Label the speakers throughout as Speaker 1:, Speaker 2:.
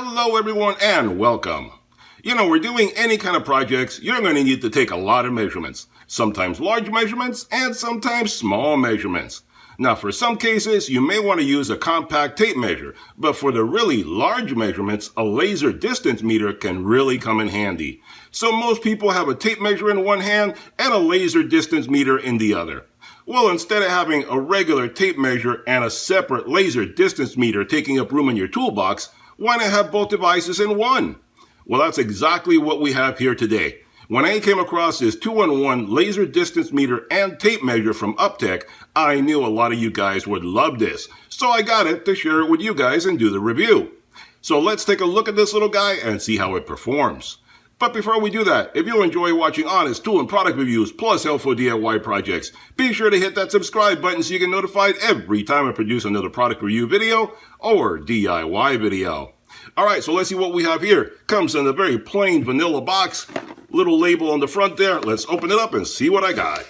Speaker 1: Hello everyone and welcome. We're doing any kind of projects, you're going to need to take a lot of measurements. Sometimes large measurements and sometimes small measurements. Now for some cases, you may want to use a compact tape measure, but for the really large measurements, a laser distance meter can really come in handy. So most people have a tape measure in one hand and a laser distance meter in the other. Well, instead of having a regular tape measure and a separate laser distance meter taking up room in your toolbox, why not have both devices in one? Well, that's exactly what we have here today. When I came across this 2-in-1 laser distance meter and tape measure from Uptech, I knew a lot of you guys would love this. So I got it to share it with you guys and do the review. So let's take a look at this little guy and see how it performs. But before we do that, if you enjoy watching honest tool and product reviews plus helpful DIY projects, be sure to hit that subscribe button so you get notified every time I produce another product review video or DIY video. Alright, so let's see what we have here. Comes in a very plain vanilla box. Little label on the front there. Let's open it up and see what I got.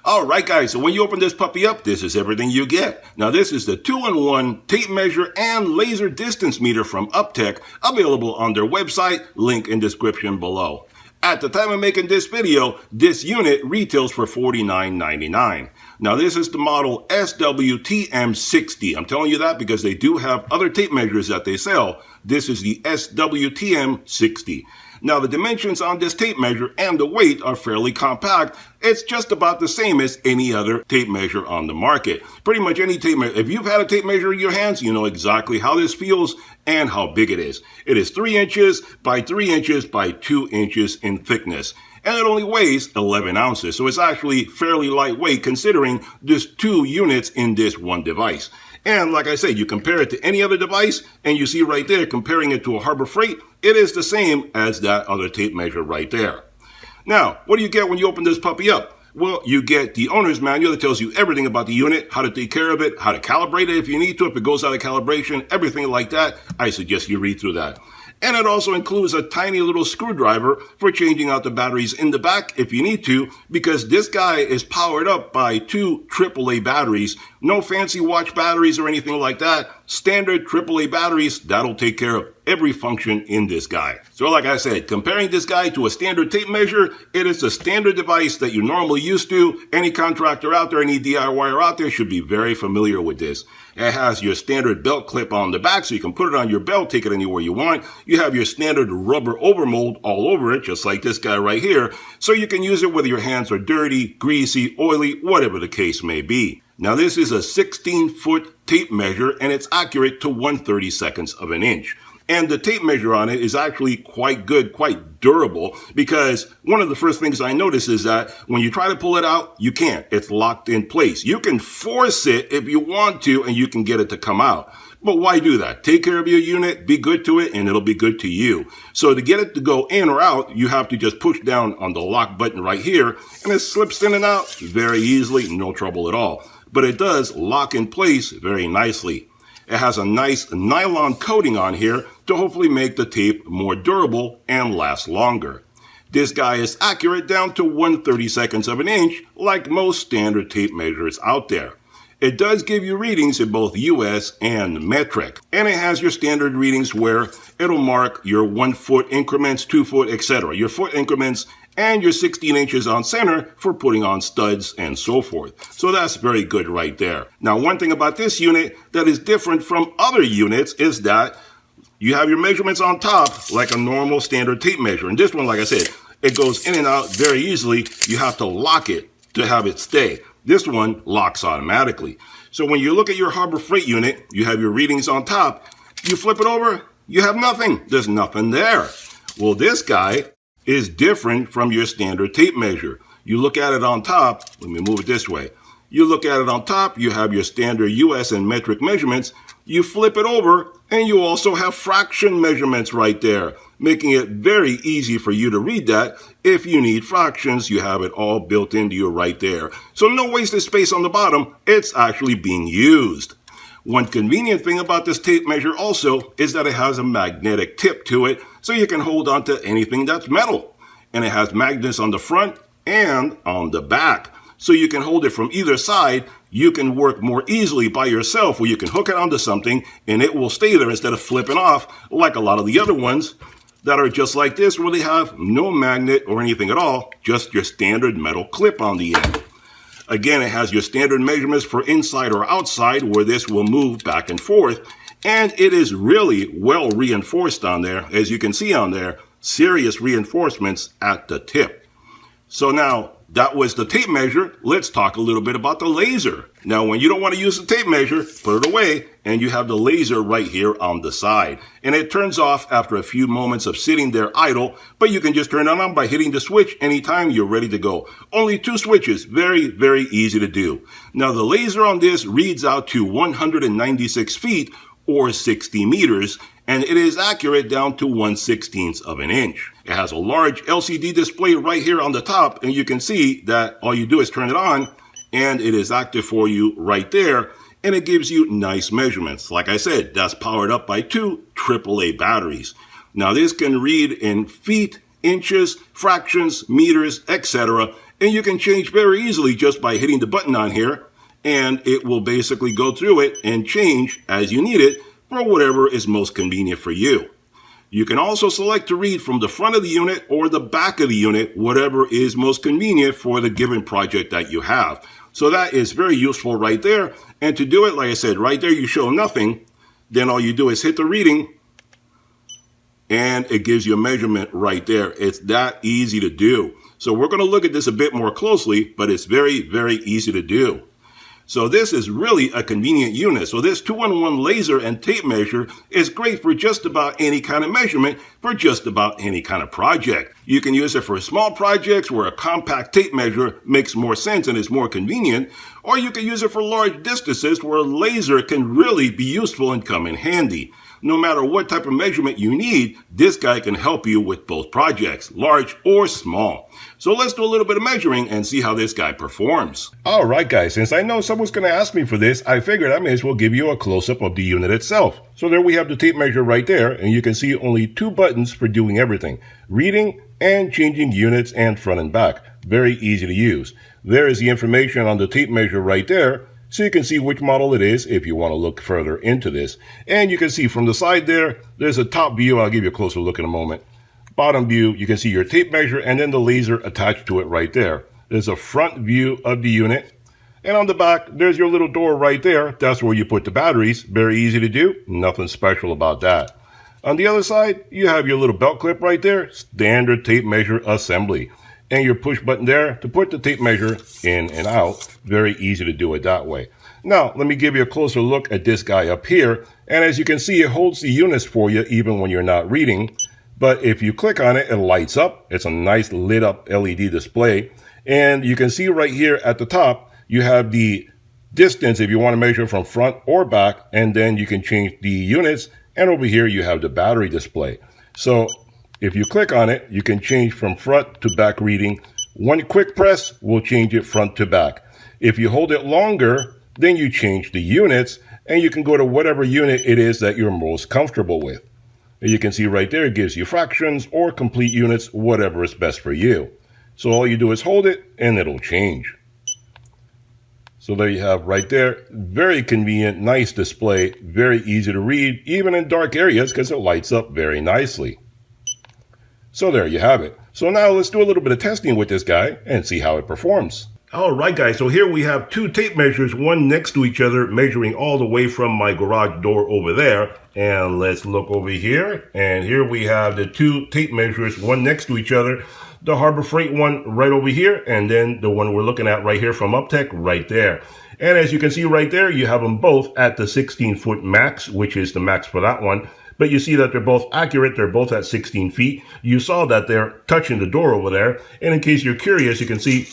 Speaker 1: Alright guys, so when you open this puppy up, this is everything you get. Now this is the 2-in-1 tape measure and laser distance meter from Uptech, available on their website, link in description below. At the time of making this video, this unit retails for $49.99. Now this is the model SWTM60. I'm telling you that because they do have other tape measures that they sell. This is the SWTM60. Now the dimensions on this tape measure and the weight are fairly compact. It's just about the same as any other tape measure on the market. Pretty much any tape measure. If you've had a tape measure in your hands, you know exactly how this feels and how big it is. It is 3 inches by 3 inches by 2 inches in thickness. And it only weighs 11 ounces. So it's actually fairly lightweight considering just 2 units in this one device. And like I said, you compare it to any other device, and you see right there, comparing it to a Harbor Freight, it is the same as that other tape measure right there. Now, what do you get when you open this puppy up? Well, you get the owner's manual that tells you everything about the unit, how to take care of it, how to calibrate it if you need to, if it goes out of calibration, everything like that. I suggest you read through that. And it also includes a tiny little screwdriver for changing out the batteries in the back if you need to, because this guy is powered up by 2 AAA batteries. No fancy watch batteries or anything like that. Standard AAA batteries, that'll take care of every function in this guy. So like I said, comparing this guy to a standard tape measure, it is a standard device that you're normally used to. Any contractor out there, any DIYer out there should be very familiar with this. It has your standard belt clip on the back so you can put it on your belt, take it anywhere you want. You have your standard rubber overmold all over it, just like this guy right here, so you can use it whether your hands are dirty, greasy, oily, whatever the case may be. Now this is a 16-foot tape measure and it's accurate to 1/32 of an inch. And the tape measure on it is actually quite good, quite durable, because one of the first things I notice is that when you try to pull it out, you can't. It's locked in place. You can force it if you want to, and you can get it to come out. But why do that? Take care of your unit, be good to it, and it'll be good to you. So to get it to go in or out, you have to just push down on the lock button right here, and it slips in and out very easily, no trouble at all. But it does lock in place very nicely. It has a nice nylon coating on here to hopefully make the tape more durable and last longer. This guy is accurate down to 1/32 of an inch, like most standard tape measures out there. It does give you readings in both US and metric, and it has your standard readings where it'll mark your 1 foot increments, 2 foot, etc. Your foot increments and your 16 inches on center for putting on studs and so forth. So that's very good right there. Now, one thing about this unit that is different from other units is that you have your measurements on top like a normal standard tape measure. And this one, like I said, it goes in and out very easily. You have to lock it to have it stay. This one locks automatically. So when you look at your Harbor Freight unit, you have your readings on top. You flip it over, you have nothing. There's nothing there. Well, this guy is different from your standard tape measure. You look at it on top, let me move it this way. You look at it on top, you have your standard US and metric measurements. You flip it over, and you also have fraction measurements right there, making it very easy for you to read that. If you need fractions, you have it all built into you right there. So no wasted space on the bottom, it's actually being used. One convenient thing about this tape measure also is that it has a magnetic tip to it, so you can hold on to anything that's metal. And it has magnets on the front and on the back. so you can hold it from either side. You can work more easily by yourself, where you can hook it onto something and it will stay there instead of flipping off like a lot of the other ones that are just like this, where they have no magnet or anything at all, just your standard metal clip on the end. Again, it has your standard measurements for inside or outside, where this will move back and forth. And it is really well reinforced on there. As you can see on there, serious reinforcements at the tip. So now, that was the tape measure. Let's talk a little bit about the laser. Now, when you don't want to use the tape measure, put it away, and you have the laser right here on the side. And it turns off after a few moments of sitting there idle, but you can just turn it on by hitting the switch anytime you're ready to go. Only 2 switches, very, very easy to do. Now, the laser on this reads out to 196 feet, or 60 meters, and it is accurate down to 1/16 of an inch. It has a large LCD display right here on the top, and you can see that all you do is turn it on, and it is active for you right there, and it gives you nice measurements. Like I said, that's powered up by 2 AAA batteries. Now, this can read in feet, inches, fractions, meters, etc., and you can change very easily just by hitting the button on here, and it will basically go through it and change as you need it for whatever is most convenient for you. You can also select to read from the front of the unit or the back of the unit, whatever is most convenient for the given project that you have. So that is very useful right there. And to do it, like I said, right there you show nothing. Then all you do is hit the reading, and it gives you a measurement right there. It's that easy to do. So we're going to look at this a bit more closely, but it's very, very easy to do. So this is really a convenient unit. So this 2-in-1 laser and tape measure is great for just about any kind of measurement for just about any kind of project. You can use it for small projects where a compact tape measure makes more sense and is more convenient, or you can use it for large distances where a laser can really be useful and come in handy. No matter what type of measurement you need, this guy can help you with both projects, large or small. So let's do a little bit of measuring and see how this guy performs. All right, guys, since I know someone's going to ask me for this, I figured I may as well give you a close-up of the unit itself. So there we have the tape measure right there, and you can see only 2 buttons for doing everything: reading and changing units and front and back. Very easy to use. There is the information on the tape measure right there, so you can see which model it is if you want to look further into this. And you can see from the side there, there's a top view. I'll give you a closer look in a moment. Bottom view, you can see your tape measure and then the laser attached to it right there. There's a front view of the unit. And on the back, there's your little door right there. That's where you put the batteries. Very easy to do. Nothing special about that. On the other side, you have your little belt clip right there. Standard tape measure assembly. And your push button there to put the tape measure in and out. Very easy to do it that way. Now, let me give you a closer look at this guy up here. And as you can see, it holds the units for you even when you're not reading. But if you click on it, it lights up. It's a nice lit up LED display. And you can see right here at the top, you have the distance if you want to measure from front or back. And then you can change the units. And over here, you have the battery display. So if you click on it, you can change from front to back reading. One quick press will change it front to back. If you hold it longer, then you change the units, and you can go to whatever unit it is that you're most comfortable with. And you can see right there, it gives you fractions or complete units, whatever is best for you. So all you do is hold it, and it'll change. So there you have right there. Very convenient, nice display, very easy to read, even in dark areas, because it lights up very nicely. So there you have it. So now let's do a little bit of testing with this guy and see how it performs. All right, guys, so here we have 2 tape measures, one next to each other, measuring all the way from my garage door over there. And let's look over here. And here we have the 2 tape measures, one next to each other. The Harbor Freight one right over here, and then the one we're looking at right here from Uptech right there. And as you can see right there, you have them both at the 16-foot max, which is the max for that one. But you see that they're both accurate. They're both at 16 feet. You saw that they're touching the door over there. And in case you're curious, you can see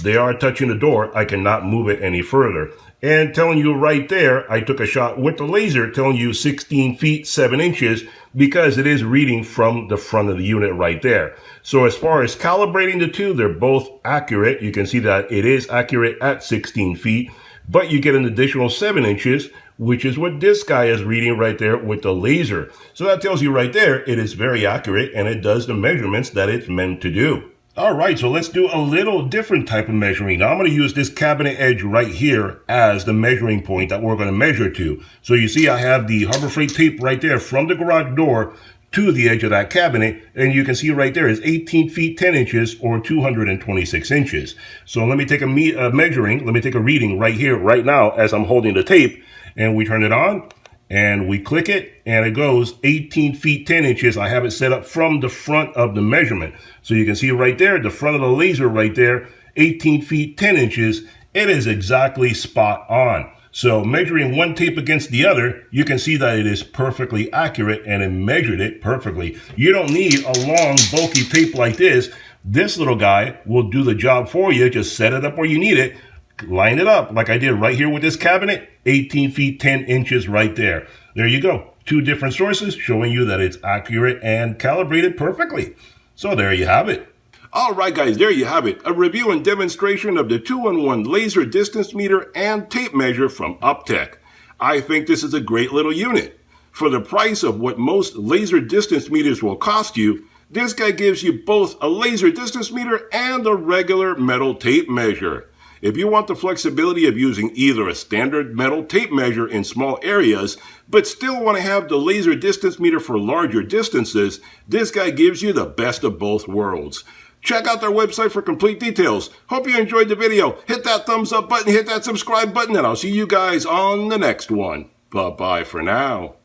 Speaker 1: they are touching the door. I cannot move it any further. And telling you right there, I took a shot with the laser telling you 16 feet, 7 inches, because it is reading from the front of the unit right there. So as far as calibrating the 2, they're both accurate. You can see that it is accurate at 16 feet, but you get an additional 7 inches, which is what this guy is reading right there with the laser. So that tells you right there, it is very accurate and it does the measurements that it's meant to do. All right, so let's do a little different type of measuring. Now I'm going to use this cabinet edge right here as the measuring point that we're going to measure to. So you see I have the Harbor Freight tape right there from the garage door to the edge of that cabinet, and you can see right there is 18 feet 10 inches or 226 inches. So let me take a reading right here, right now, as I'm holding the tape, and we turn it on. And we click it, and it goes 18 feet 10 inches. I have it set up from the front of the measurement. So you can see right there, the front of the laser right there, 18 feet 10 inches. It is exactly spot on. So measuring one tape against the other, you can see that it is perfectly accurate, and it measured it perfectly. You don't need a long, bulky tape like this. This little guy will do the job for you. Just set it up where you need it. Line it up like I did right here with this cabinet, 18 feet 10 inches right there. There you go. Two different sources showing you that it's accurate and calibrated perfectly. So there you have it. All right, guys, there you have it. A review and demonstration of the 2-in-1 laser distance meter and tape measure from Uptech. I think this is a great little unit. For the price of what most laser distance meters will cost you, this guy gives you both a laser distance meter and a regular metal tape measure. If you want the flexibility of using either a standard metal tape measure in small areas, but still want to have the laser distance meter for larger distances, this guy gives you the best of both worlds. Check out their website for complete details. Hope you enjoyed the video. Hit that thumbs up button, hit that subscribe button, and I'll see you guys on the next one. Bye-bye for now.